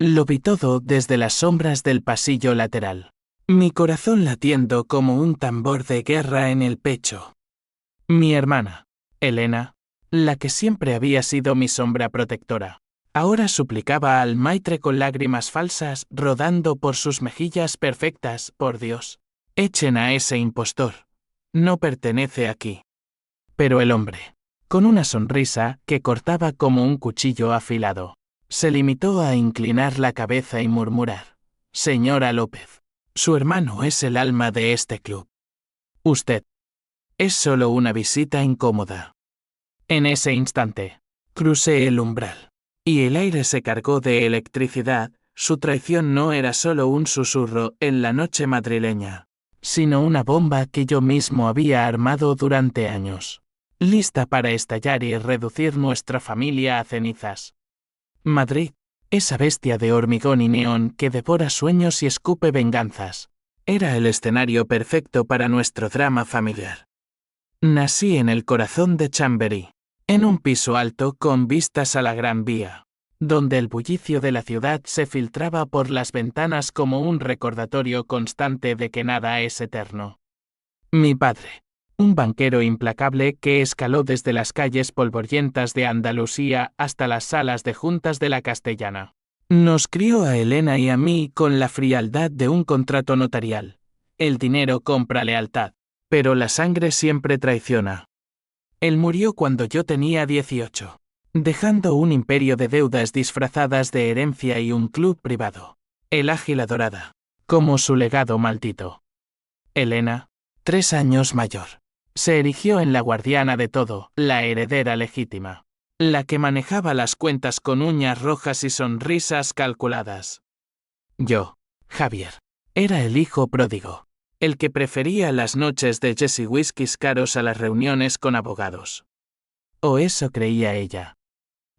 Lo vi todo desde las sombras del pasillo lateral. Mi corazón latiendo como un tambor de guerra en el pecho. Mi hermana, Elena, la que siempre había sido mi sombra protectora, ahora suplicaba al maitre con lágrimas falsas rodando por sus mejillas perfectas. Por Dios, echen a ese impostor. No pertenece aquí. Pero el hombre, con una sonrisa que cortaba como un cuchillo afilado, se limitó a inclinar la cabeza y murmurar: Señora López, su hermano es el alma de este club. Usted es solo una visita incómoda. En ese instante, crucé el umbral, y el aire se cargó de electricidad. Su traición no era solo un susurro en la noche madrileña, sino una bomba que yo mismo había armado durante años, lista para estallar y reducir nuestra familia a cenizas. Madrid, esa bestia de hormigón y neón que devora sueños y escupe venganzas, era el escenario perfecto para nuestro drama familiar. Nací en el corazón de Chamberí, en un piso alto con vistas a la Gran Vía, donde el bullicio de la ciudad se filtraba por las ventanas como un recordatorio constante de que nada es eterno. Mi padre, un banquero implacable que escaló desde las calles polvorientas de Andalucía hasta las salas de juntas de la Castellana, nos crió a Elena y a mí con la frialdad de un contrato notarial. El dinero compra lealtad, pero la sangre siempre traiciona. Él murió cuando yo tenía 18, dejando un imperio de deudas disfrazadas de herencia y un club privado, el Águila Dorada, como su legado maldito. Elena, 3 años mayor, se erigió en la guardiana de todo, la heredera legítima, la que manejaba las cuentas con uñas rojas y sonrisas calculadas. Yo, Javier, era el hijo pródigo, el que prefería las noches de Jesse whiskies caros a las reuniones con abogados. O eso creía ella.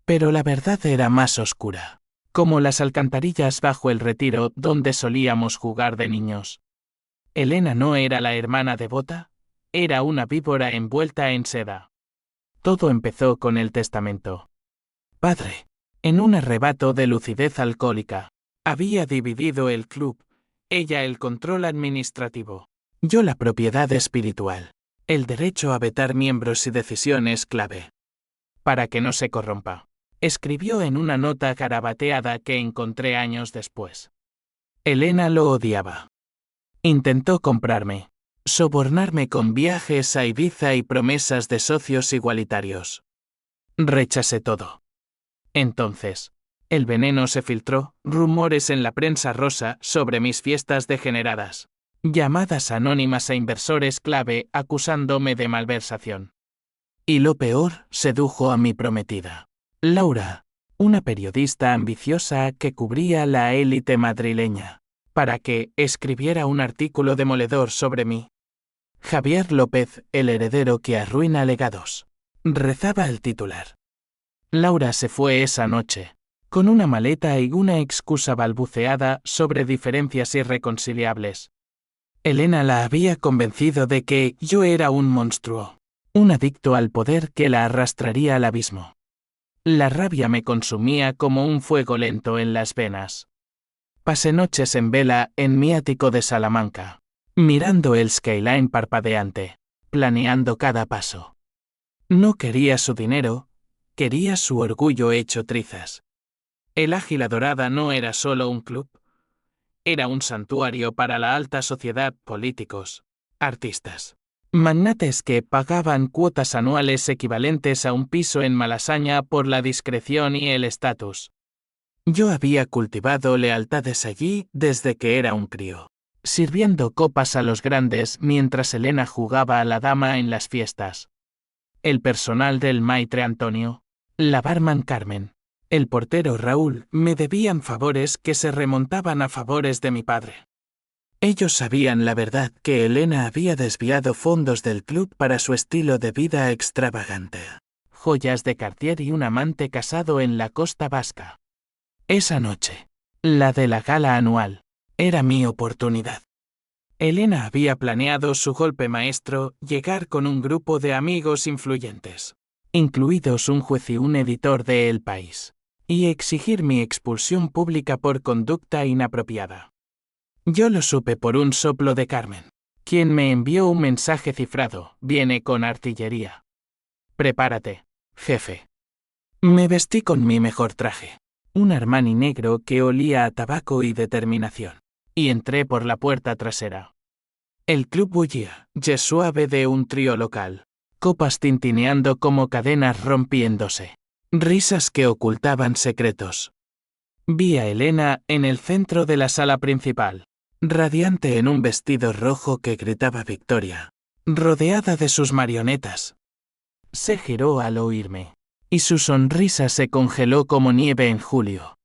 Pero la verdad era más oscura, como las alcantarillas bajo el retiro donde solíamos jugar de niños. Elena no era la hermana devota, era una víbora envuelta en seda. Todo empezó con el testamento. Padre, en un arrebato de lucidez alcohólica, había dividido el club, ella el control administrativo, yo la propiedad espiritual, el derecho a vetar miembros y decisiones clave. Para que no se corrompa, escribió en una nota garabateada que encontré años después. Elena lo odiaba. Intentó comprarme, sobornarme con viajes a Ibiza y promesas de socios igualitarios. Rechacé todo. Entonces, el veneno se filtró, rumores en la prensa rosa sobre mis fiestas degeneradas, llamadas anónimas a inversores clave acusándome de malversación. Y lo peor, sedujo a mi prometida, Laura, una periodista ambiciosa que cubría la élite madrileña, para que escribiera un artículo demoledor sobre mí. Javier López, el heredero que arruina legados, rezaba el titular. Laura se fue esa noche, con una maleta y una excusa balbuceada sobre diferencias irreconciliables. Elena la había convencido de que yo era un monstruo, un adicto al poder que la arrastraría al abismo. La rabia me consumía como un fuego lento en las venas. Pasé noches en vela en mi ático de Salamanca, mirando el skyline parpadeante, planeando cada paso. No quería su dinero, quería su orgullo hecho trizas. El Águila Dorada no era solo un club. Era un santuario para la alta sociedad, políticos, artistas, magnates que pagaban cuotas anuales equivalentes a un piso en Malasaña por la discreción y el estatus. Yo había cultivado lealtades allí desde que era un crío, sirviendo copas a los grandes mientras Elena jugaba a la dama en las fiestas. El personal del maitre Antonio, la barman Carmen, el portero Raúl me debían favores que se remontaban a favores de mi padre. Ellos sabían la verdad que Elena había desviado fondos del club para su estilo de vida extravagante, joyas de Cartier y un amante casado en la costa vasca. Esa noche, la de la gala anual, era mi oportunidad. Elena había planeado su golpe maestro, llegar con un grupo de amigos influyentes, incluidos un juez y un editor de El País, y exigir mi expulsión pública por conducta inapropiada. Yo lo supe por un soplo de Carmen, quien me envió un mensaje cifrado: viene con artillería. Prepárate, jefe. Me vestí con mi mejor traje, un Armani negro que olía a tabaco y determinación, y entré por la puerta trasera. El club bullía, jazz suave de un trío local, copas tintineando como cadenas rompiéndose, risas que ocultaban secretos. Vi a Elena en el centro de la sala principal, radiante en un vestido rojo que gritaba victoria, rodeada de sus marionetas. Se giró al oírme, y su sonrisa se congeló como nieve en julio.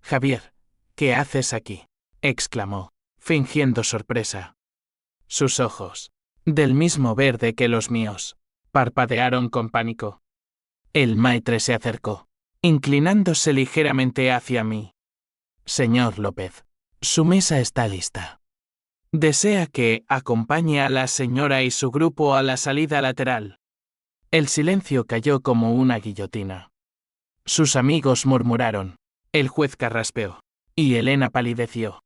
«Javier, ¿qué haces aquí?», exclamó, fingiendo sorpresa. Sus ojos, del mismo verde que los míos, parpadearon con pánico. El maitre se acercó, inclinándose ligeramente hacia mí. «Señor López, su mesa está lista. ¿Desea que acompañe a la señora y su grupo a la salida lateral?». El silencio cayó como una guillotina. Sus amigos murmuraron, el juez carraspeó, y Elena palideció.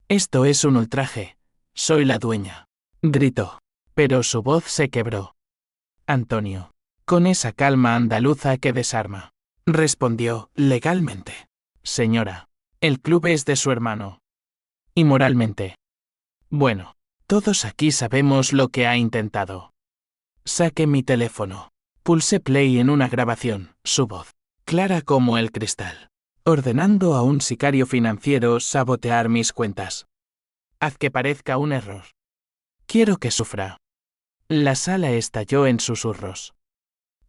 «Esto es un ultraje. Soy la dueña», gritó, pero su voz se quebró. «Antonio, con esa calma andaluza que desarma», respondió, «legalmente, señora, el club es de su hermano. Y moralmente. Bueno, todos aquí sabemos lo que ha intentado». Saqué mi teléfono. Pulsé play en una grabación, su voz, clara como el cristal, ordenando a un sicario financiero sabotear mis cuentas. «Haz que parezca un error. Quiero que sufra». La sala estalló en susurros.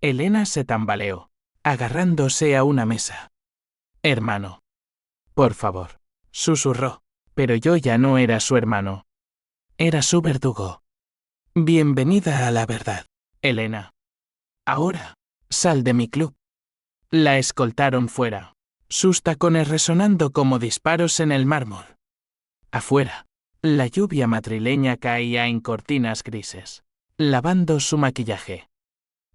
Elena se tambaleó, agarrándose a una mesa. «Hermano. Por favor», susurró, pero yo ya no era su hermano. Era su verdugo. «Bienvenida a la verdad, Elena. Ahora, sal de mi club». La escoltaron fuera, sus tacones resonando como disparos en el mármol. Afuera, la lluvia madrileña caía en cortinas grises, lavando su maquillaje.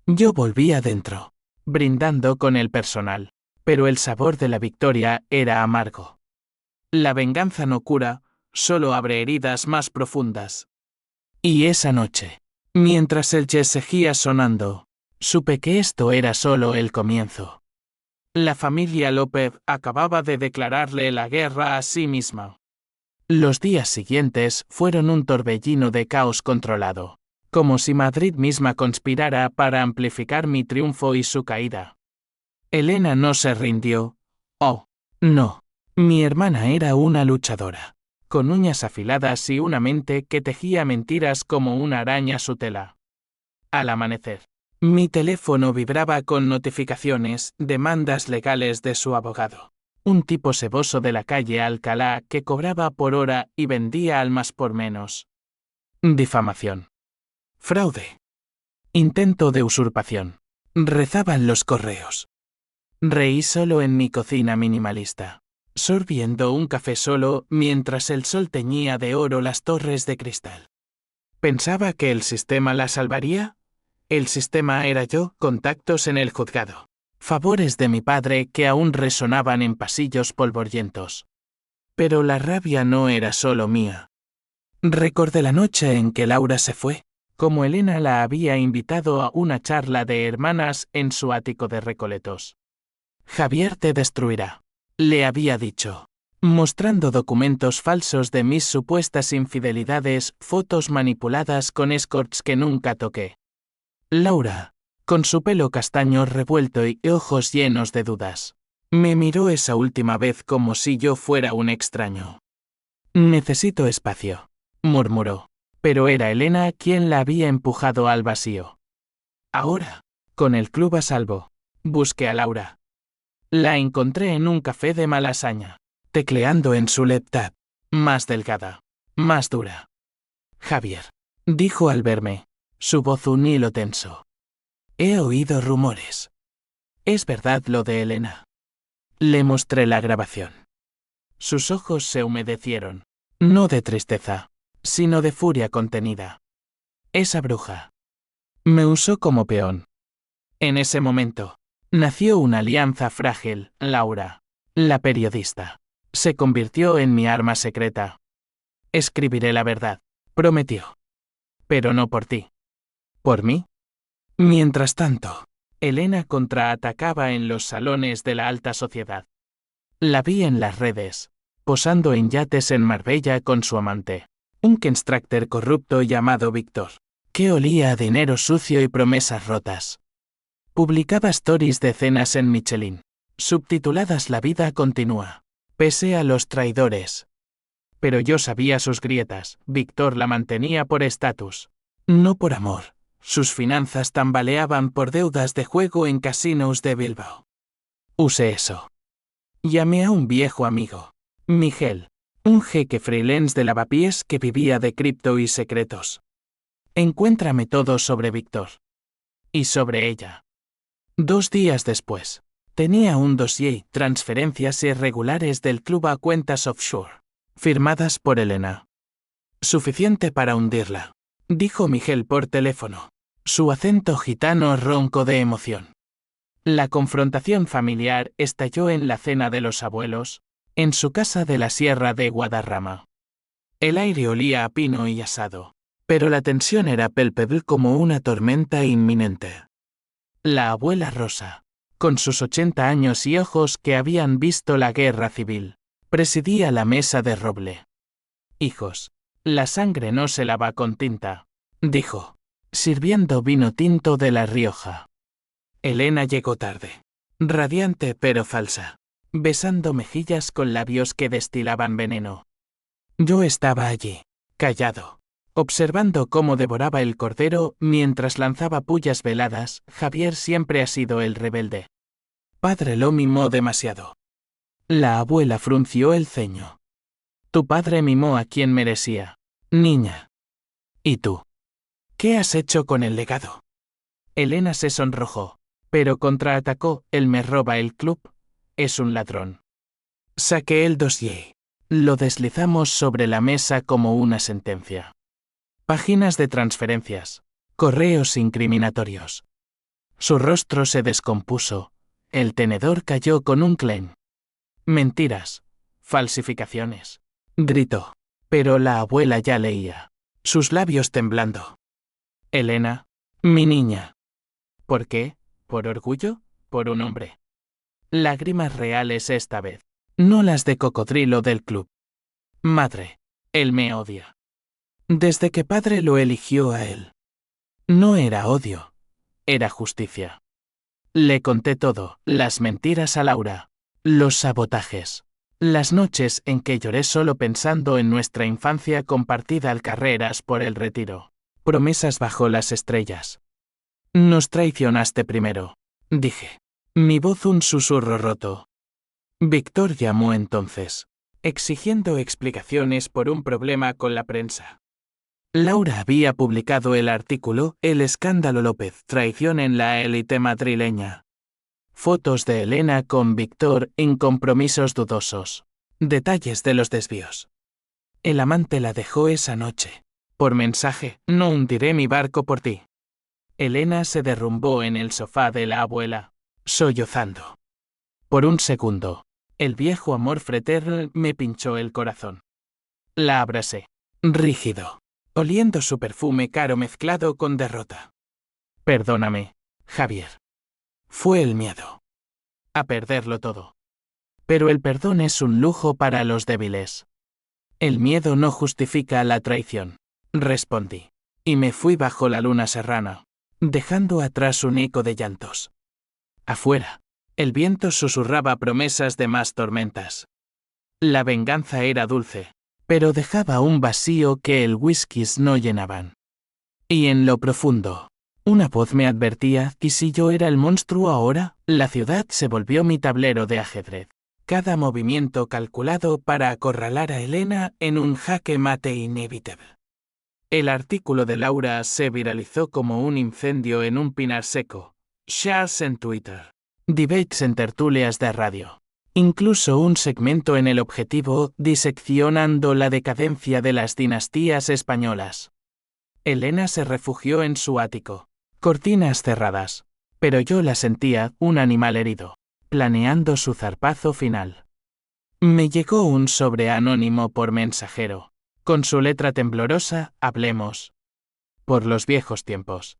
Yo volví adentro, brindando con el personal, pero el sabor de la victoria era amargo. La venganza no cura, solo abre heridas más profundas. Y esa noche, mientras el jazz seguía sonando, supe que esto era solo el comienzo. La familia López acababa de declararle la guerra a sí misma. Los días siguientes fueron un torbellino de caos controlado, como si Madrid misma conspirara para amplificar mi triunfo y su caída. Elena no se rindió. Oh, no. Mi hermana era una luchadora, con uñas afiladas y una mente que tejía mentiras como una araña su tela. Al amanecer, mi teléfono vibraba con notificaciones, demandas legales de su abogado, un tipo seboso de la calle Alcalá que cobraba por hora y vendía almas por menos. Difamación. Fraude. Intento de usurpación. Rezaban los correos. Reí solo en mi cocina minimalista, sorbiendo un café solo mientras el sol teñía de oro las torres de cristal. ¿Pensaba que el sistema la salvaría? El sistema era yo, contactos en el juzgado, favores de mi padre que aún resonaban en pasillos polvorientos. Pero la rabia no era solo mía. Recordé la noche en que Laura se fue, como Elena la había invitado a una charla de hermanas en su ático de Recoletos. «Javier te destruirá», le había dicho, mostrando documentos falsos de mis supuestas infidelidades, fotos manipuladas con escorts que nunca toqué. Laura, con su pelo castaño revuelto y ojos llenos de dudas, me miró esa última vez como si yo fuera un extraño. «Necesito espacio», murmuró, pero era Elena quien la había empujado al vacío. Ahora, con el club a salvo, busqué a Laura. La encontré en un café de Malasaña, tecleando en su laptop, más delgada, más dura. «Javier», dijo al verme, su voz un hilo tenso. «He oído rumores. ¿Es verdad lo de Elena?». Le mostré la grabación. Sus ojos se humedecieron, no de tristeza, sino de furia contenida. «Esa bruja. Me usó como peón». En ese momento, Nació una alianza frágil, Laura, la periodista. Se convirtió en mi arma secreta. Escribiré la verdad, prometió. Pero no por ti. ¿Por mí? Mientras tanto, Elena contraatacaba en los salones de la alta sociedad. La vi en las redes, posando en yates en Marbella con su amante, un constructor corrupto llamado Víctor, que olía a dinero sucio y promesas rotas. Publicaba stories de cenas en Michelin, subtituladas La vida continúa, pese a los traidores. Pero yo sabía sus grietas, Víctor la mantenía por estatus, no por amor. Sus finanzas tambaleaban por deudas de juego en casinos de Bilbao. Usé eso. Llamé a un viejo amigo, Miguel, un jeque freelance de lavapiés que vivía de cripto y secretos. Encuéntrame todo sobre Víctor. Y sobre ella. 2 días después, tenía un dossier, transferencias irregulares del club a cuentas offshore, firmadas por Elena. Suficiente para hundirla, dijo Miguel por teléfono, su acento gitano ronco de emoción. La confrontación familiar estalló en la cena de los abuelos, en su casa de la Sierra de Guadarrama. El aire olía a pino y asado, pero la tensión era palpable como una tormenta inminente. La abuela Rosa, con sus 80 años y ojos que habían visto la guerra civil, presidía la mesa de roble. Hijos, la sangre no se lava con tinta, dijo, sirviendo vino tinto de La Rioja. Elena llegó tarde, radiante pero falsa, besando mejillas con labios que destilaban veneno. Yo estaba allí, callado, observando cómo devoraba el cordero mientras lanzaba pullas veladas. Javier siempre ha sido el rebelde. Padre lo mimó demasiado. La abuela frunció el ceño. Tu padre mimó a quien merecía, niña. ¿Y tú? ¿Qué has hecho con el legado? Elena se sonrojó, pero contraatacó, él me roba el club, es un ladrón. Saqué el dossier. Lo deslizamos sobre la mesa como una sentencia. Páginas de transferencias, correos incriminatorios. Su rostro se descompuso, el tenedor cayó con un clen. Mentiras, falsificaciones, gritó, pero la abuela ya leía, sus labios temblando. Elena, mi niña. ¿Por qué? ¿Por orgullo? ¿Por un hombre? Lágrimas reales esta vez, no las de cocodrilo del club. Madre, él me odia. Desde que padre lo eligió a él. No era odio, era justicia. Le conté todo, las mentiras a Laura, los sabotajes, las noches en que lloré solo pensando en nuestra infancia compartida al carreras por el retiro, promesas bajo las estrellas. Nos traicionaste primero, dije, mi voz un susurro roto. Víctor llamó entonces, exigiendo explicaciones por un problema con la prensa. Laura había publicado el artículo El escándalo López, traición en la élite madrileña. Fotos de Elena con Víctor en compromisos dudosos. Detalles de los desvíos. El amante la dejó esa noche. Por mensaje, no hundiré mi barco por ti. Elena se derrumbó en el sofá de la abuela, sollozando. Por un segundo, el viejo amor fraterno me pinchó el corazón. La abracé, rígido, oliendo su perfume caro mezclado con derrota. Perdóname, Javier. Fue el miedo. A perderlo todo. Pero el perdón es un lujo para los débiles. El miedo no justifica la traición, respondí, y me fui bajo la luna serrana, dejando atrás un eco de llantos. Afuera, el viento susurraba promesas de más tormentas. La venganza era dulce, pero dejaba un vacío que el whisky no llenaban. Y en lo profundo, una voz me advertía que si yo era el monstruo ahora, la ciudad se volvió mi tablero de ajedrez. Cada movimiento calculado para acorralar a Elena en un jaque mate inevitable. El artículo de Laura se viralizó como un incendio en un pinar seco. Shares en Twitter. Debates en tertulias de radio. Incluso un segmento en El Objetivo diseccionando la decadencia de las dinastías españolas. Elena se refugió en su ático. Cortinas cerradas. Pero yo la sentía un animal herido, planeando su zarpazo final. Me llegó un sobre anónimo por mensajero. Con su letra temblorosa, hablemos. Por los viejos tiempos.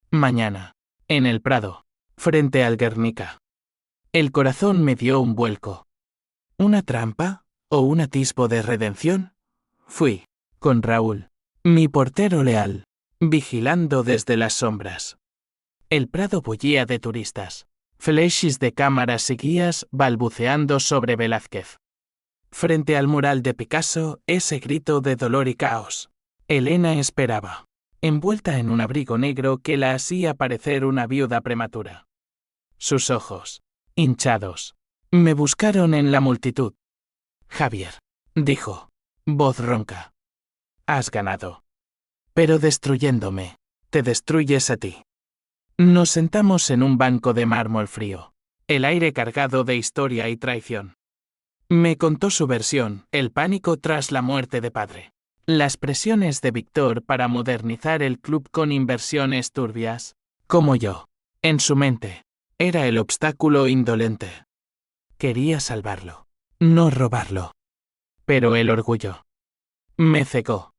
Mañana. En el Prado. Frente al Guernica. El corazón me dio un vuelco. ¿Una trampa? ¿O un atisbo de redención? Fui. Con Raúl. Mi portero leal. Vigilando desde las sombras. El Prado bullía de turistas. Flashes de cámaras y guías balbuceando sobre Velázquez. Frente al mural de Picasso, ese grito de dolor y caos. Elena esperaba, envuelta en un abrigo negro que la hacía parecer una viuda prematura. Sus ojos, hinchados, me buscaron en la multitud. Javier, dijo, voz ronca. Has ganado. Pero destruyéndome, te destruyes a ti. Nos sentamos en un banco de mármol frío, el aire cargado de historia y traición. Me contó su versión, el pánico tras la muerte de padre. Las presiones de Víctor para modernizar el club con inversiones turbias. Como yo. En su mente. Era el obstáculo indolente. Quería salvarlo. No robarlo. Pero el orgullo. Me cegó.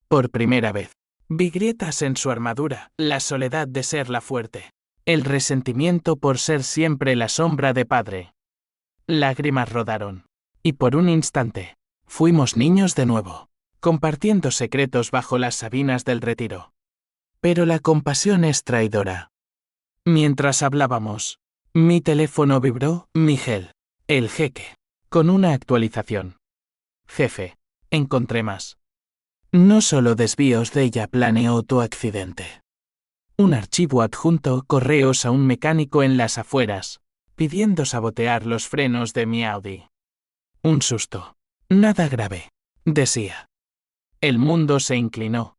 Por primera vez. Vi grietas en su armadura, la soledad de ser la fuerte. El resentimiento por ser siempre la sombra de padre. Lágrimas rodaron. Y por un instante, fuimos niños de nuevo, compartiendo secretos bajo las sabinas del retiro. Pero la compasión es traidora. Mientras hablábamos, mi teléfono vibró, Miguel, el jeque, con una actualización. Jefe, encontré más. No solo desvíos de ella planeó tu accidente. Un archivo adjunto correos a un mecánico en las afueras, pidiendo sabotear los frenos de mi Audi. Un susto. Nada grave, decía. El mundo se inclinó.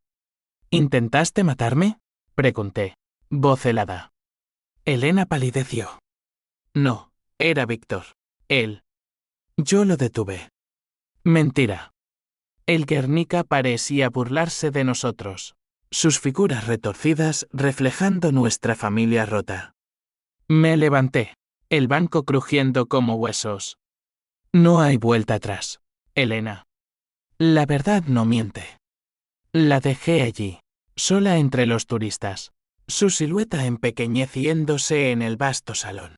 ¿Intentaste matarme? Pregunté, voz helada. Elena palideció. No, era Víctor. Él. Yo lo detuve. Mentira. El Guernica parecía burlarse de nosotros, sus figuras retorcidas reflejando nuestra familia rota. Me levanté, el banco crujiendo como huesos. No hay vuelta atrás, Elena. La verdad no miente. La dejé allí, sola entre los turistas, su silueta empequeñeciéndose en el vasto salón.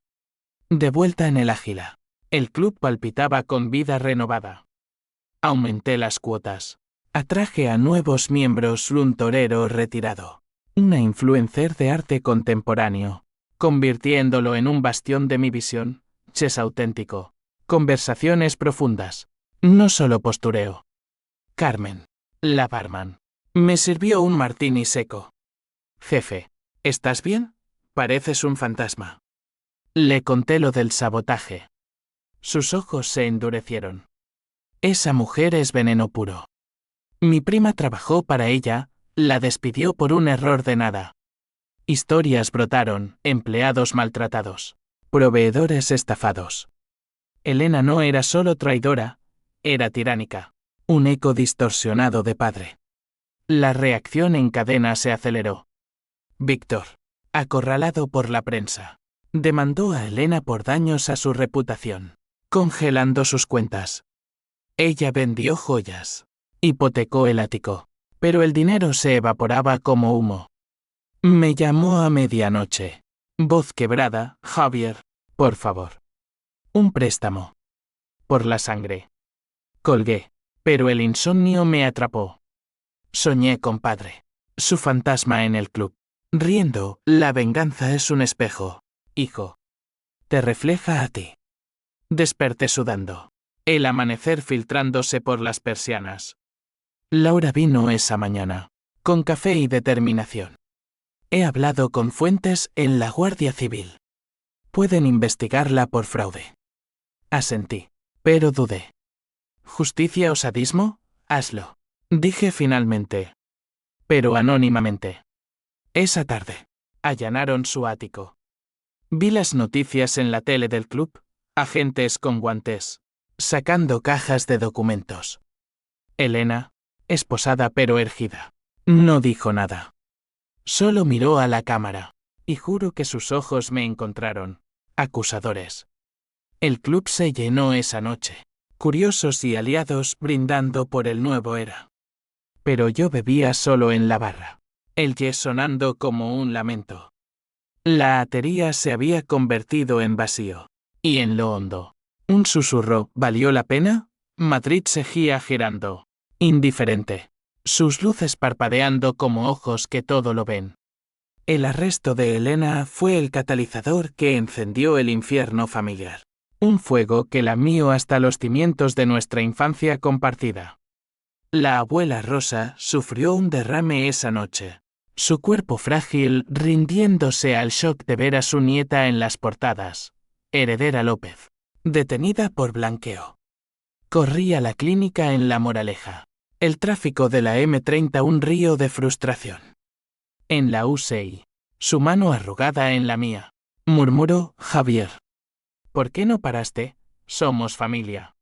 De vuelta en el Águila, el club palpitaba con vida renovada. Aumenté las cuotas. Atraje a nuevos miembros un torero retirado, una influencer de arte contemporáneo, convirtiéndolo en un bastión de mi visión, chess auténtico, conversaciones profundas, no solo postureo. Carmen, la barman, me sirvió un martini seco. Jefe, ¿estás bien? Pareces un fantasma. Le conté lo del sabotaje. Sus ojos se endurecieron. Esa mujer es veneno puro. Mi prima trabajó para ella, la despidió por un error de nada. Historias brotaron, empleados maltratados, proveedores estafados. Elena no era solo traidora, era tiránica, un eco distorsionado de padre. La reacción en cadena se aceleró. Víctor, acorralado por la prensa, demandó a Elena por daños a su reputación, congelando sus cuentas. Ella vendió joyas. Hipotecó el ático, pero el dinero se evaporaba como humo. Me llamó a medianoche. Voz quebrada, Javier, por favor. Un préstamo. Por la sangre. Colgué, pero el insomnio me atrapó. Soñé con padre. Su fantasma en el club. Riendo, la venganza es un espejo, hijo. Te refleja a ti. Desperté sudando. El amanecer filtrándose por las persianas. Laura vino esa mañana, con café y determinación. He hablado con fuentes en la Guardia Civil. Pueden investigarla por fraude. Asentí, pero dudé. ¿Justicia o sadismo? Hazlo. Dije finalmente. Pero anónimamente. Esa tarde, allanaron su ático. Vi las noticias en la tele del club, agentes con guantes, sacando cajas de documentos. Elena, esposada pero ergida, no dijo nada. Solo miró a la cámara. Y juro que sus ojos me encontraron, acusadores. El club se llenó esa noche, curiosos y aliados brindando por el nuevo era. Pero yo bebía solo en la barra, el yes sonando como un lamento. La atería se había convertido en vacío. Y en lo hondo, un susurro, ¿valió la pena? Madrid seguía girando, indiferente, sus luces parpadeando como ojos que todo lo ven. El arresto de Elena fue el catalizador que encendió el infierno familiar. Un fuego que lamió hasta los cimientos de nuestra infancia compartida. La abuela Rosa sufrió un derrame esa noche. Su cuerpo frágil rindiéndose al shock de ver a su nieta en las portadas. Heredera López. Detenida por blanqueo. Corrí a la clínica en La Moraleja. El tráfico de la M30 un río de frustración. En la UCI. Su mano arrugada en la mía. Murmuró Javier. ¿Por qué no paraste? Somos familia.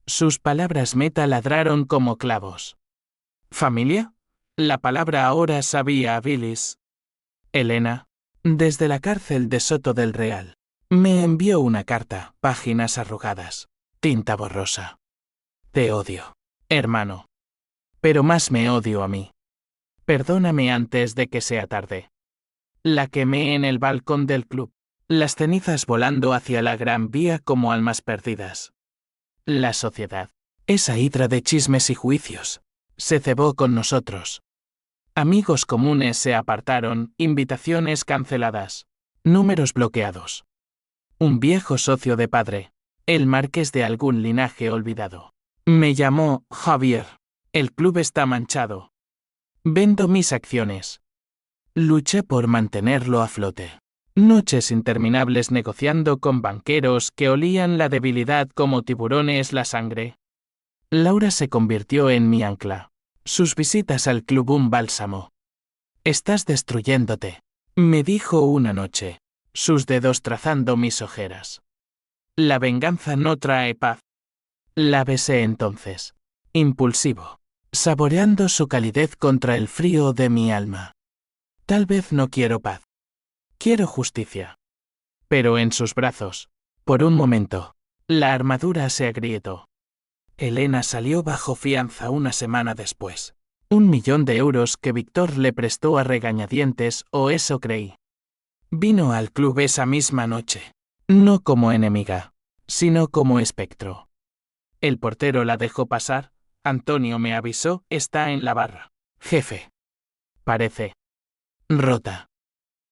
Sus palabras me taladraron como clavos. ¿Familia? La palabra ahora sabía a bilis. Elena, desde la cárcel de Soto del Real, me envió una carta, páginas arrugadas, tinta borrosa. Te odio, hermano. Pero más me odio a mí. Perdóname antes de que sea tarde. La quemé en el balcón del club, las cenizas volando hacia la Gran Vía como almas perdidas. La sociedad, esa hidra de chismes y juicios, se cebó con nosotros. Amigos comunes se apartaron, invitaciones canceladas, números bloqueados. Un viejo socio de padre, el marqués de algún linaje olvidado, me llamó Javier. El club está manchado. Vendo mis acciones. Luché por mantenerlo a flote. Noches interminables negociando con banqueros que olían la debilidad como tiburones la sangre. Laura se convirtió en mi ancla. Sus visitas al club un bálsamo. Estás destruyéndote, me dijo una noche, sus dedos trazando mis ojeras. La venganza no trae paz. La besé entonces, impulsivo, saboreando su calidez contra el frío de mi alma. Tal vez no quiero paz. Quiero justicia. Pero en sus brazos, por un momento, la armadura se agrietó. Elena salió bajo fianza una semana después. 1.000.000 de euros que Víctor le prestó a regañadientes, o eso creí. Vino al club esa misma noche. No como enemiga, sino como espectro. El portero la dejó pasar. Antonio me avisó, está en la barra. Jefe. Parece rota.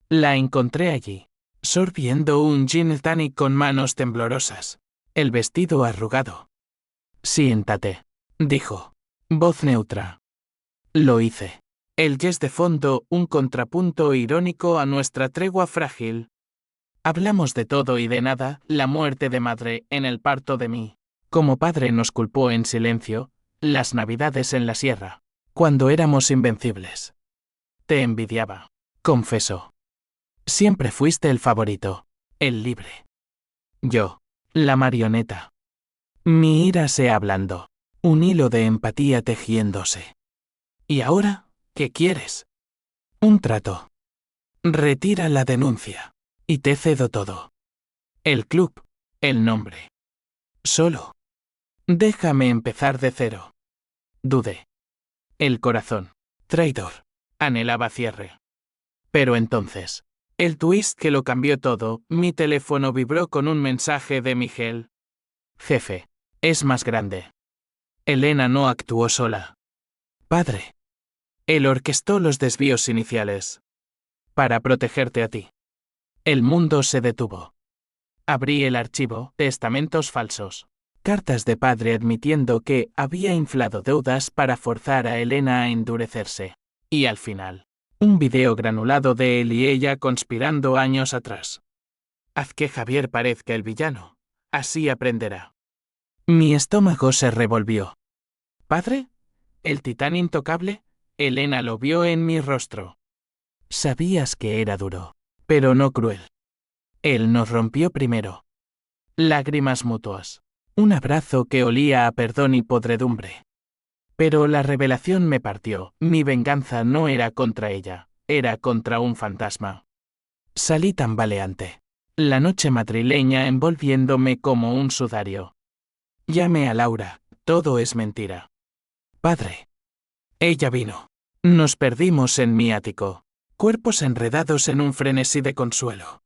La encontré allí, sorbiendo un gin tonic con manos temblorosas. El vestido arrugado. Siéntate, dijo. Voz neutra. Lo hice. El yes de fondo, un contrapunto irónico a nuestra tregua frágil. Hablamos de todo y de nada, la muerte de madre, en el parto de mí. Como padre nos culpó en silencio, las navidades en la sierra, cuando éramos invencibles. Te envidiaba, confesó. Siempre fuiste el favorito, el libre. Yo, la marioneta. Mi ira se ablandó, un hilo de empatía tejiéndose. ¿Y ahora, qué quieres? Un trato. Retira la denuncia, y te cedo todo. El club, el nombre. Solo. Déjame empezar de cero. Dudé. El corazón, traidor, anhelaba cierre. Pero entonces, el twist que lo cambió todo, mi teléfono vibró con un mensaje de Miguel. Jefe, es más grande. Elena no actuó sola. Padre. Él orquestó los desvíos iniciales. Para protegerte a ti. El mundo se detuvo. Abrí el archivo, testamentos falsos. Cartas de padre admitiendo que había inflado deudas para forzar a Elena a endurecerse. Y al final, un video granulado de él y ella conspirando años atrás. Haz que Javier parezca el villano. Así aprenderá. Mi estómago se revolvió. ¿Padre? ¿El titán intocable? Elena lo vio en mi rostro. Sabías que era duro, pero no cruel. Él nos rompió primero. Lágrimas mutuas. Un abrazo que olía a perdón y podredumbre. Pero la revelación me partió. Mi venganza no era contra ella, era contra un fantasma. Salí tambaleante. La noche madrileña envolviéndome como un sudario. Llamé a Laura, todo es mentira. Padre. Ella vino. Nos perdimos en mi ático, cuerpos enredados en un frenesí de consuelo.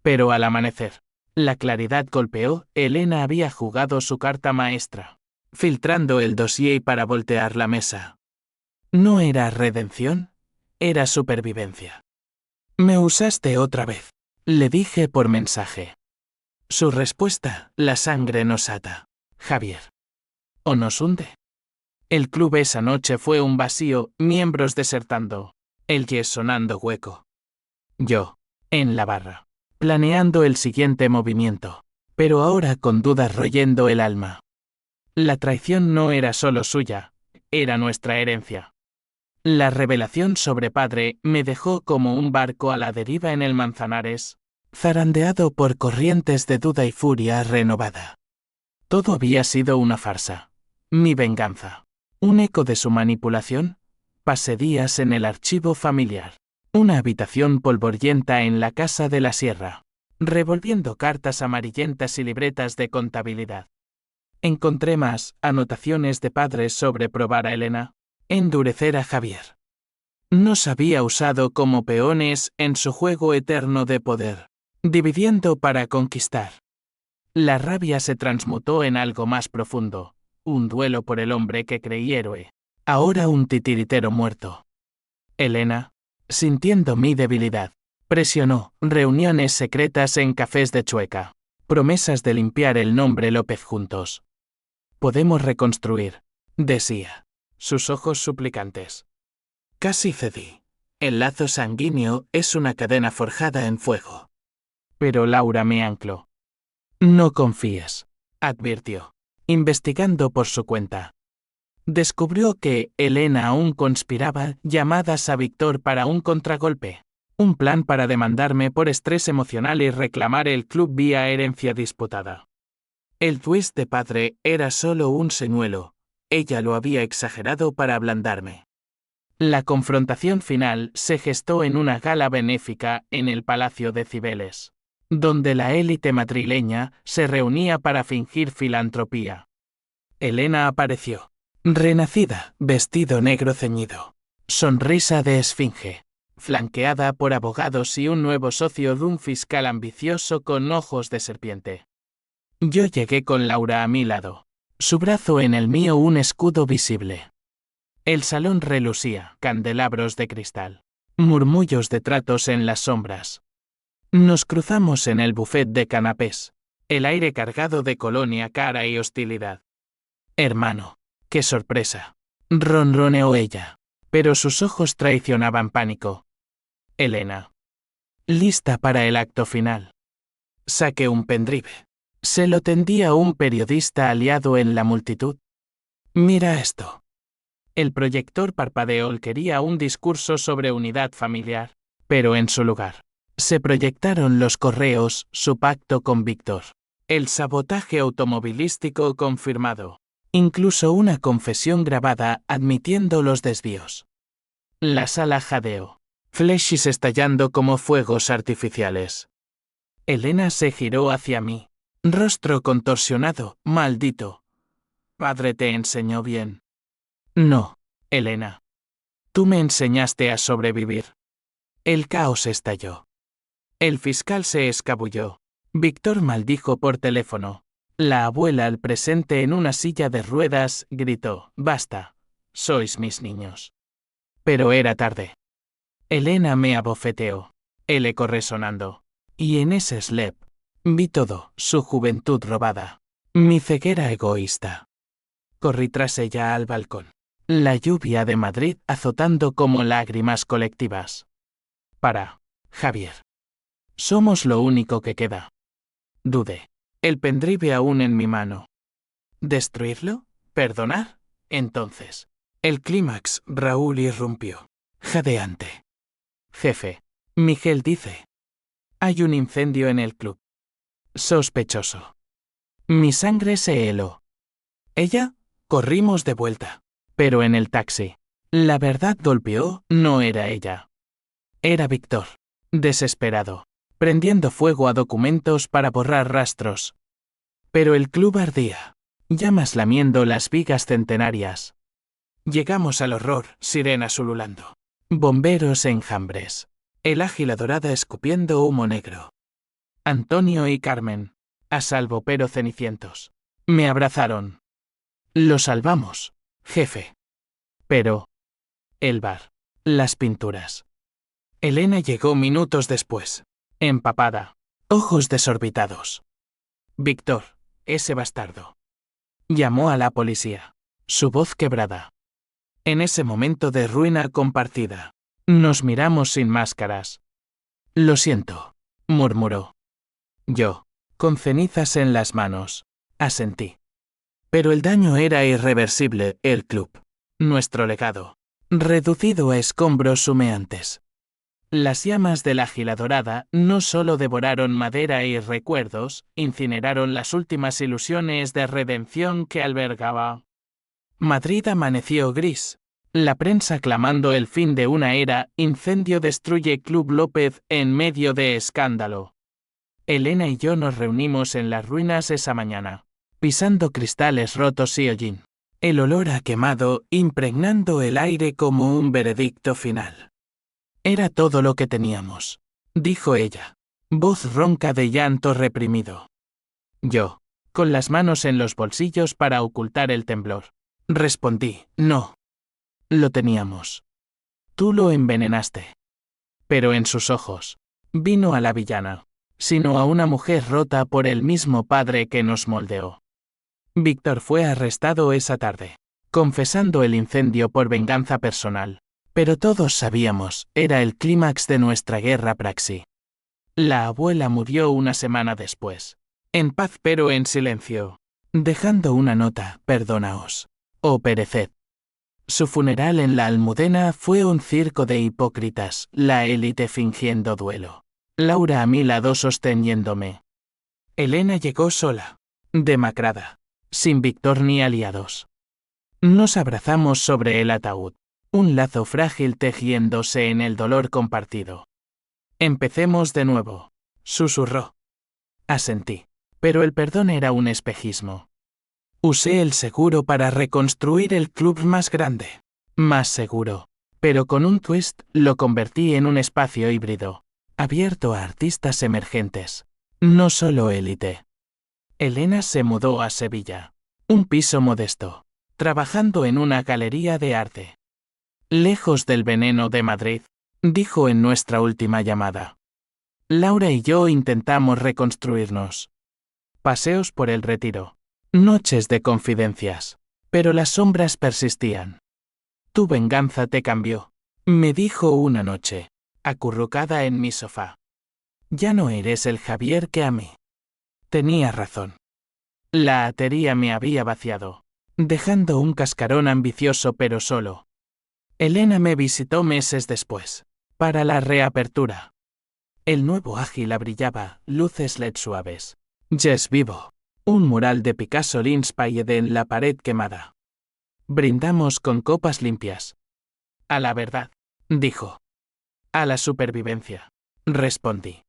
Pero al amanecer, la claridad golpeó, Elena había jugado su carta maestra, filtrando el dossier para voltear la mesa. No era redención, era supervivencia. Me usaste otra vez, le dije por mensaje. Su respuesta, la sangre nos ata, Javier. ¿O nos hunde? El club esa noche fue un vacío, miembros desertando, el yes sonando hueco. Yo, en la barra, planeando el siguiente movimiento, pero ahora con dudas royendo el alma. La traición no era solo suya, era nuestra herencia. La revelación sobre padre me dejó como un barco a la deriva en el Manzanares, zarandeado por corrientes de duda y furia renovada. Todo había sido una farsa. Mi venganza. Un eco de su manipulación. Pasé días en el archivo familiar. Una habitación polvorienta en la casa de la sierra. Revolviendo cartas amarillentas y libretas de contabilidad. Encontré más anotaciones de padres sobre probar a Elena, endurecer a Javier. Nos había usado como peones en su juego eterno de poder, dividiendo para conquistar. La rabia se transmutó en algo más profundo, un duelo por el hombre que creí héroe, ahora un titiritero muerto. Elena, sintiendo mi debilidad, presionó reuniones secretas en cafés de Chueca, promesas de limpiar el nombre López juntos. Podemos reconstruir, decía, sus ojos suplicantes. Casi cedí. El lazo sanguíneo es una cadena forjada en fuego. Pero Laura me ancló. No confíes, advirtió, investigando por su cuenta. Descubrió que Elena aún conspiraba llamadas a Víctor para un contragolpe, un plan para demandarme por estrés emocional y reclamar el club vía herencia disputada. El twist de padre era solo un señuelo, ella lo había exagerado para ablandarme. La confrontación final se gestó en una gala benéfica en el Palacio de Cibeles, donde la élite madrileña se reunía para fingir filantropía. Elena apareció, renacida, vestido negro ceñido, sonrisa de esfinge, flanqueada por abogados y un nuevo socio de un fiscal ambicioso con ojos de serpiente. Yo llegué con Laura a mi lado, su brazo en el mío un escudo visible. El salón relucía, candelabros de cristal, murmullos de tratos en las sombras. Nos cruzamos en el buffet de canapés, el aire cargado de colonia cara y hostilidad. Hermano, qué sorpresa, ronroneó ella, pero sus ojos traicionaban pánico. Elena. Lista para el acto final. Saqué un pendrive. Se lo tendí a un periodista aliado en la multitud. Mira esto. El proyector parpadeó, quería un discurso sobre unidad familiar, pero en su lugar, se proyectaron los correos, su pacto con Víctor, el sabotaje automovilístico confirmado, incluso una confesión grabada admitiendo los desvíos. La sala jadeó, flashes estallando como fuegos artificiales. Elena se giró hacia mí, rostro contorsionado, maldito. Padre te enseñó bien. No, Elena. Tú me enseñaste a sobrevivir. El caos estalló. El fiscal se escabulló. Víctor maldijo por teléfono. La abuela al presente en una silla de ruedas gritó, basta, sois mis niños. Pero era tarde. Elena me abofeteó. El eco resonando. Y en ese slep, vi todo, su juventud robada. Mi ceguera egoísta. Corrí tras ella al balcón. La lluvia de Madrid azotando como lágrimas colectivas. Para, Javier. Somos lo único que queda. Dudé. El pendrive aún en mi mano. ¿Destruirlo? ¿Perdonar? Entonces. El clímax, Raúl irrumpió. Jadeante. Jefe. Miguel dice. Hay un incendio en el club. Sospechoso. Mi sangre se heló. Ella, corrimos de vuelta. Pero en el taxi. La verdad golpeó, no era ella. Era Víctor. desesperado, prendiendo fuego a documentos para borrar rastros. Pero el club ardía, llamas lamiendo las vigas centenarias. Llegamos al horror, sirenas ululando. Bomberos enjambres. El águila dorada escupiendo humo negro. Antonio y Carmen, a salvo pero cenicientos. Me abrazaron. Lo salvamos, jefe. Pero... el bar. Las pinturas. Elena llegó minutos después. Empapada. Ojos desorbitados. Víctor, ese bastardo. Llamó a la policía. Su voz quebrada. En ese momento de ruina compartida, nos miramos sin máscaras. Lo siento, murmuró. Yo, con cenizas en las manos, asentí. Pero el daño era irreversible, el club. Nuestro legado, reducido a escombros humeantes. Las llamas del águila dorada no solo devoraron madera y recuerdos, incineraron las últimas ilusiones de redención que albergaba. Madrid amaneció gris. La prensa clamando el fin de una era, incendio destruye Club López en medio de escándalo. Elena y yo nos reunimos en las ruinas esa mañana, pisando cristales rotos y hollín. El olor a quemado impregnando el aire como un veredicto final. Era todo lo que teníamos, dijo ella, voz ronca de llanto reprimido. Yo, con las manos en los bolsillos para ocultar el temblor, respondí, no. Lo teníamos. Tú lo envenenaste. Pero en sus ojos, vino a la villana, sino a una mujer rota por el mismo padre que nos moldeó. Víctor fue arrestado esa tarde, confesando el incendio por venganza personal, pero todos sabíamos, era el clímax de nuestra guerra praxi. La abuela murió una semana después, en paz pero en silencio, dejando una nota, perdónaos, o pereced. Su funeral en la Almudena fue un circo de hipócritas, la élite fingiendo duelo. Laura a mi lado sosteniéndome. Elena llegó sola, demacrada, sin Víctor ni aliados. Nos abrazamos sobre el ataúd, un lazo frágil tejiéndose en el dolor compartido. Empecemos de nuevo, susurró. Asentí, pero el perdón era un espejismo. Usé el seguro para reconstruir el club más grande, más seguro, pero con un twist lo convertí en un espacio híbrido, abierto a artistas emergentes, no solo élite. Elena se mudó a Sevilla, un piso modesto, trabajando en una galería de arte. Lejos del veneno de Madrid, dijo en nuestra última llamada. Laura y yo intentamos reconstruirnos. Paseos por el Retiro. Noches de confidencias. Pero las sombras persistían. Tu venganza te cambió, me dijo una noche, acurrucada en mi sofá. Ya no eres el Javier que amé. Tenía razón. La atería me había vaciado, dejando un cascarón ambicioso pero solo. Elena me visitó meses después, para la reapertura. El nuevo ágila brillaba, luces LED suaves. Yes vivo. Un mural de Picasso l'inspired en la pared quemada. Brindamos con copas limpias. A la verdad, dijo. A la supervivencia, respondí.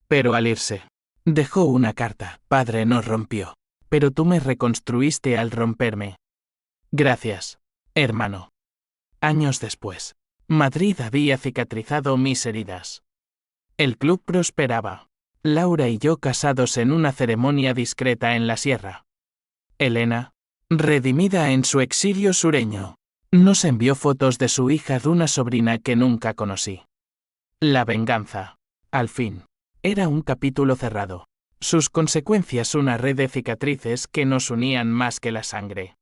Pero al irse, dejó una carta. Padre nos rompió, pero tú me reconstruiste al romperme. Gracias, hermano. Años después, Madrid había cicatrizado mis heridas. El club prosperaba. Laura y yo casados en una ceremonia discreta en la sierra. Elena, redimida en su exilio sureño, nos envió fotos de su hija de una sobrina que nunca conocí. La venganza, al fin, era un capítulo cerrado. Sus consecuencias una red de cicatrices que nos unían más que la sangre.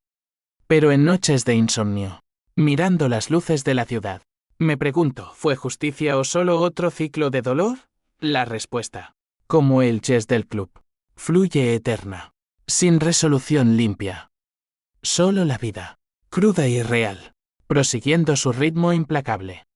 Pero en noches de insomnio, mirando las luces de la ciudad, me pregunto, ¿fue justicia o solo otro ciclo de dolor? La respuesta, como el jazz del club, fluye eterna, sin resolución limpia. Solo la vida, cruda y real, prosiguiendo su ritmo implacable.